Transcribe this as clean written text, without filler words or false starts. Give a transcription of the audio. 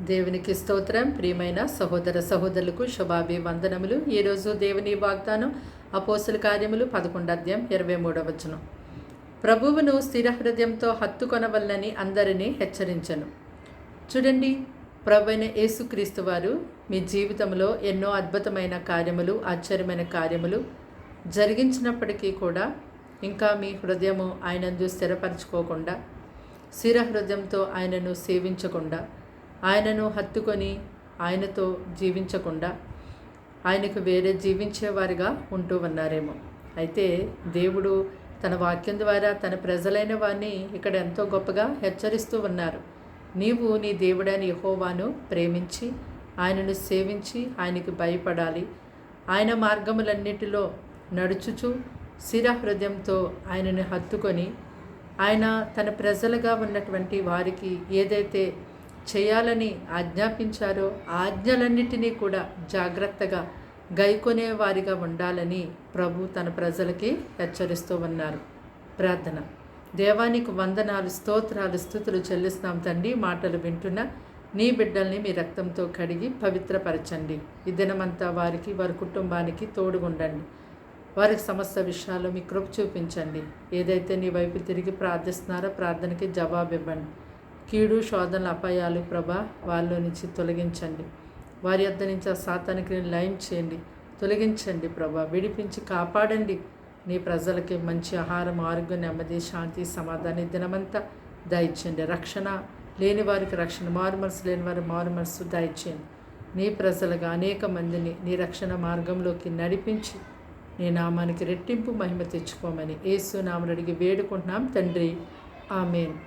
దేవునికి స్తోత్రం. ప్రియమైన సహోదర సహోదరులకు శుభాభివందనములు. ఈరోజు దేవుని వాగ్దానం అపోస్తల కార్యములు 11వ అధ్యాయం 23వ వచనం. ప్రభువును స్థిర హృదయంతో హత్తుకొనవలనని అందరినీ హెచ్చరించను. చూడండి, ప్రభువైన యేసుక్రీస్తు వారు మీ జీవితంలో ఎన్నో అద్భుతమైన కార్యములు, ఆశ్చర్యమైన కార్యములు జరిగించినప్పటికీ కూడా ఇంకా మీ హృదయము ఆయనందు స్థిరపరచుకోకుండా, స్థిర హృదయంతో ఆయనను సేవించకుండా, ఆయనను హత్తుకొని ఆయనతో జీవించకుండా ఆయనకు వేరే జీవించేవారిగా ఉంటూ ఉన్నారేమో. అయితే దేవుడు తన వాక్యం ద్వారా తన ప్రజలైన వారిని ఇక్కడ ఎంతో గొప్పగా హెచ్చరిస్తూ ఉన్నారు. నీవు నీ దేవుడైన యెహోవాను ప్రేమించి ఆయనను సేవించి ఆయనకు భయపడాలి. ఆయన మార్గములన్నిటిలో నడుచుచు స్థిర హృదయంతో ఆయనను హత్తుకొని ఆయన తన ప్రజలుగా ఉన్నటువంటి వారికి ఏదైతే చేయాలని ఆజ్ఞాపించారో ఆజ్ఞలన్నిటినీ కూడా జాగ్రత్తగా గైకొనే వారిగా ఉండాలని ప్రభు తన ప్రజలకి హెచ్చరిస్తూ ఉన్నారు. ప్రార్థన. దేవానికి వందనాలు, స్తోత్రాలు, స్తుతులు చెల్లిస్తున్నాం తండ్రి. మాటలు వింటున్న నీ బిడ్డల్ని మీ రక్తంతో కడిగి పవిత్రపరచండి. ఈ దినమంతా వారికి, వారి కుటుంబానికి తోడుగుండండి. వారికి సమస్త విషయాల్లో మీ కృప చూపించండి. ఏదైతే నీ వైపు తిరిగి ప్రార్థిస్తున్నారో ప్రార్థనకి జవాబు ఇవ్వండి. కీడు, శోధనలు, అపాయాలు ప్రభా వాళ్ళ నుంచి తొలగించండి. వారి యొద్ద నుంచి ఆ సాతానికి లయం చేయండి, తొలగించండి ప్రభా. విడిపించి కాపాడండి. నీ ప్రజలకి మంచి ఆహారం, ఆరోగ్యం, నెమ్మది, శాంతి, సమాధానం దినమంతా దయచేయండి. రక్షణ లేని వారికి రక్షణ, మారుమనసు లేని వారి మారుమనసు దయచేయండి. నీ ప్రజలుగా అనేక మందిని నీ రక్షణ మార్గంలోకి నడిపించి నీ నామానికి రెట్టింపు మహిమ తెచ్చుకోమని యేసు నామమున అడిగి వేడుకుంటున్నాం తండ్రి. ఆమేన్.